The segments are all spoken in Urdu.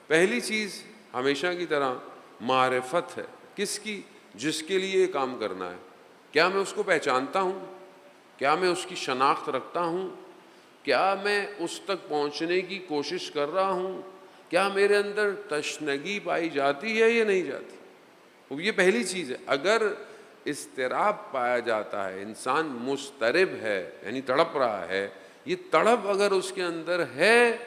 پہلی چیز ہمیشہ کی طرح معرفت ہے. کس کی؟ جس کے لیے یہ کام کرنا ہے. کیا میں اس کو پہچانتا ہوں؟ کیا میں اس کی شناخت رکھتا ہوں؟ کیا میں اس تک پہنچنے کی کوشش کر رہا ہوں؟ کیا میرے اندر تشنگی پائی جاتی ہے یا نہیں جاتی؟ یہ پہلی چیز ہے. اگر اضطراب پایا جاتا ہے، انسان مضطرب ہے یعنی تڑپ رہا ہے، یہ تڑپ اگر اس کے اندر ہے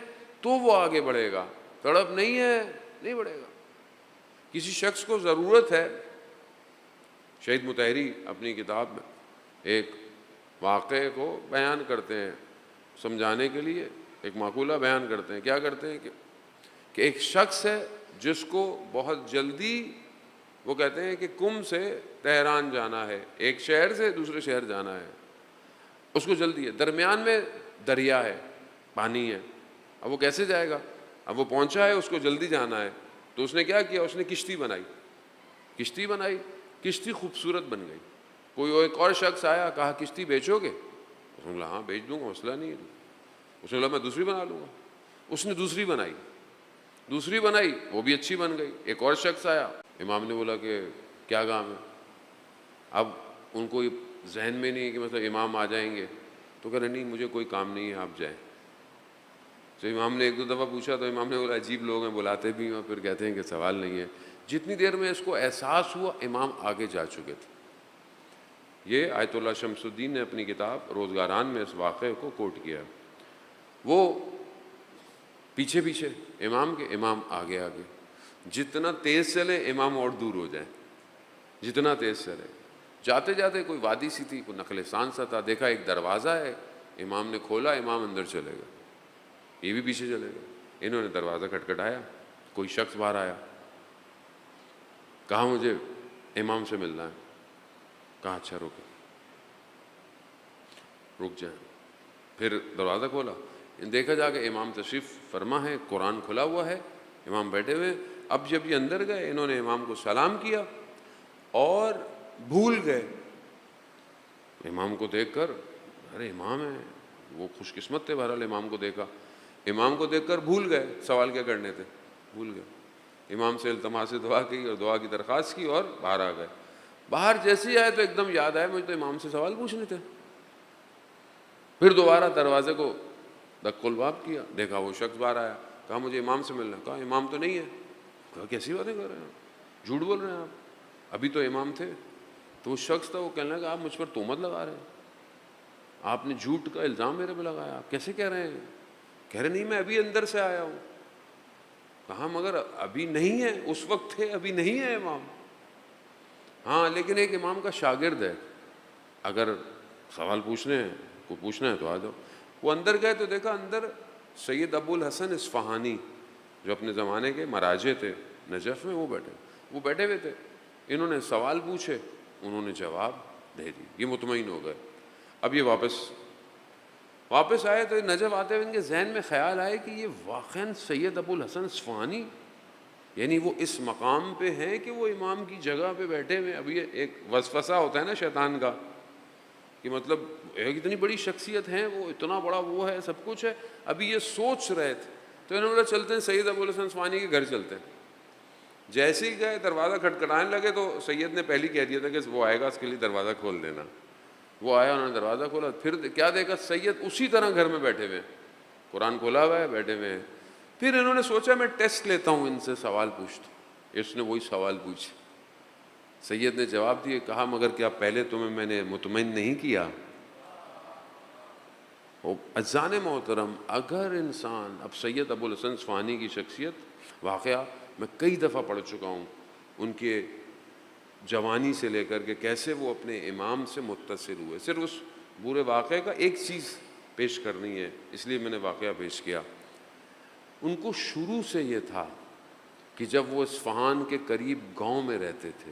تو وہ آگے بڑھے گا. تڑپ نہیں ہے نہیں بڑھے گا. کسی شخص کو ضرورت ہے، شہید مطہری اپنی کتاب میں ایک واقعے کو بیان کرتے ہیں سمجھانے کے لیے، ایک مقولہ بیان کرتے ہیں. کیا کرتے ہیں کہ ایک شخص ہے جس کو بہت جلدی، وہ کہتے ہیں کہ کم سے تہران جانا ہے، ایک شہر سے دوسرے شہر جانا ہے، اس کو جلدی ہے. درمیان میں دریا ہے، پانی ہے. اب وہ کیسے جائے گا؟ اب وہ پہنچا ہے، اس کو جلدی جانا ہے، تو اس نے کیا کیا؟ اس نے کشتی بنائی. کشتی خوبصورت بن گئی. کوئی ایک اور شخص آیا، کہا کشتی بیچو گے؟ اس نے بولا ہاں بیچ دوں گا، مسئلہ نہیں ہے. اس نے بولا میں دوسری بنا لوں گا. اس نے دوسری بنائی، وہ بھی اچھی بن گئی. ایک اور شخص آیا، امام نے بولا کہ کیا کام ہے؟ اب ان کو ذہن میں نہیں ہے کہ مطلب امام آ جائیں گے، تو کہہ رہے نہیں مجھے کوئی کام نہیں ہے، آپ جائیں. تو امام نے ایک دو دفعہ پوچھا تو امام نے بولا عجیب لوگ ہیں، بلاتے بھی ہیں پھر کہتے ہیں کہ سوال نہیں ہے. جتنی دیر میں اس کو احساس ہوا امام آگے جا چکے تھے. یہ آیت اللہ شمس الدین نے اپنی کتاب روزگاران میں اس واقعے کو کوٹ کیا ہے. وہ پیچھے امام کے، امام آگے. جتنا تیز چلے امام اور دور ہو جائیں، جتنا تیز چلے. جاتے جاتے کوئی وادی سی تھی، کوئی نخل سان سا تھا، دیکھا ایک دروازہ ہے، امام نے کھولا، امام اندر چلے گئے، یہ بھی پیچھے چلے گئے. انہوں نے دروازہ کھٹکھٹایا، کوئی شخص باہر آیا، کہا مجھے امام سے ملنا ہے. کہا اچھا رک جائیں. پھر دروازہ کھولا، دیکھا جا کہ امام تشریف فرما ہے، قرآن کھلا ہوا ہے، امام بیٹھے ہوئے. اب جب یہ اندر گئے، انہوں نے امام کو سلام کیا اور بھول گئے. امام کو دیکھ کر، ارے امام ہے، وہ خوش قسمت تھے بہرحال امام کو دیکھا. امام کو دیکھ کر بھول گئے سوال کیا کرنے تھے، بھول گئے. امام سے التماس دعا کی اور دعا کی درخواست کی اور باہر آ گئے. باہر جیسے ہی آئے تو ایک دم یاد آیا مجھے تو امام سے سوال پوچھنے تھے. پھر دوبارہ دروازے کو دق الباب کیا، دیکھا وہ شخص باہر آیا، کہا مجھے امام سے ملنا. کہا امام تو نہیں ہے. کہا کیسی باتیں کر رہے ہیں آپ، جھوٹ بول رہے ہیں آپ، ابھی تو امام تھے. تو وہ شخص تھا، وہ کہنے لگا آپ مجھ پر تہمت لگا رہے ہیں، آپ نے جھوٹ کا الزام میرے پہ لگایا، آپ کیسے کہہ رہے ہیں؟ کہہ رہے نہیں میں ابھی اندر سے آیا ہوں. کہا مگر ابھی نہیں ہے، اس وقت تھے، ابھی نہیں ہے امام. ہاں لیکن ایک امام کا شاگرد ہے، اگر سوال پوچھنا ہے تو آ جاؤ. وہ اندر گئے تو دیکھا اندر سید ابو الحسن اصفہانی جو اپنے زمانے کے مراجع تھے نجف میں، وہ بیٹھے ہوئے تھے. انہوں نے سوال پوچھے، انہوں نے جواب دے دی، یہ مطمئن ہو گئے. اب یہ واپس آئے تو نجف آتے ہوئے ان کے ذہن میں خیال آئے کہ یہ واقعاً سید ابو الحسن اصفہانی، یعنی وہ اس مقام پہ ہیں کہ وہ امام کی جگہ پہ بیٹھے ہوئے. اب یہ ایک وسوسہ ہوتا ہے نا شیطان کا، کہ مطلب ایک اتنی بڑی شخصیت ہے، وہ اتنا بڑا وہ ہے، سب کچھ ہے. ابھی یہ سوچ رہے تھے تو انہوں نے چلتے ہیں سید ابو الحسن اصفہانی کے گھر چلتے ہیں. جیسے ہی گئے دروازہ کھٹکھٹانے لگے تو سید نے پہلے کہہ دیا تھا کہ وہ آئے گا اس کے لیے دروازہ کھول دینا. وہ آیا، انہوں نے دروازہ کھولا، پھر کیا دیکھا سید اسی طرح گھر میں بیٹھے ہوئے ہیں، قرآن کھولا ہوا ہے، بیٹھے ہوئے ہیں. پھر انہوں نے سوچا میں ٹیسٹ لیتا ہوں، ان سے سوال پوچھتا ہوں. اس نے وہی سوال پوچھے، سید نے جواب دیے. کہا مگر کیا پہلے تمہیں میں نے مطمئن نہیں کیا؟ اذان محترم، اگر انسان، اب سید ابو الحسن اصفہانی کی شخصیت واقعہ میں کئی دفعہ پڑھ چکا ہوں، ان کے جوانی سے لے کر کے کیسے وہ اپنے امام سے متصل ہوئے. صرف اس پورے واقعے کا ایک چیز پیش کرنی ہے، اس لیے میں نے واقعہ پیش کیا. ان کو شروع سے یہ تھا کہ جب وہ اصفہان کے قریب گاؤں میں رہتے تھے،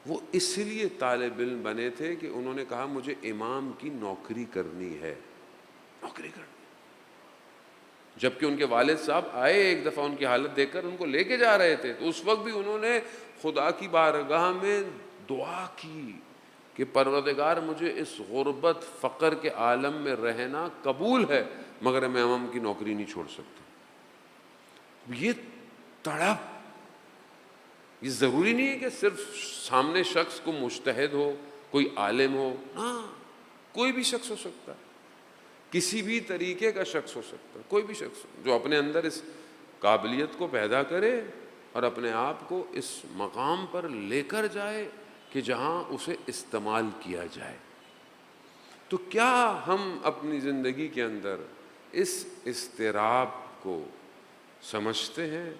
وہ اس لیے طالب علم بنے تھے کہ انہوں نے کہا مجھے امام کی نوکری کرنی ہے. جبکہ ان کے والد صاحب آئے ایک دفعہ ان کی حالت دیکھ کر ان کو لے کے جا رہے تھے، تو اس وقت بھی انہوں نے خدا کی بارگاہ میں دعا کی کہ پروردگار مجھے اس غربت فقر کے عالم میں رہنا قبول ہے، مگر میں امام کی نوکری نہیں چھوڑ سکتا. یہ تڑپ. یہ ضروری نہیں ہے کہ صرف سامنے شخص کو مجتہد ہو, کوئی عالم ہو, ہاں کوئی بھی شخص ہو سکتا ہے, کسی بھی طریقے کا شخص ہو سکتا ہے, کوئی بھی شخص جو اپنے اندر اس قابلیت کو پیدا کرے اور اپنے آپ کو اس مقام پر لے کر جائے کہ جہاں اسے استعمال کیا جائے. تو کیا ہم اپنی زندگی کے اندر اس اضطراب کو سمجھتے ہیں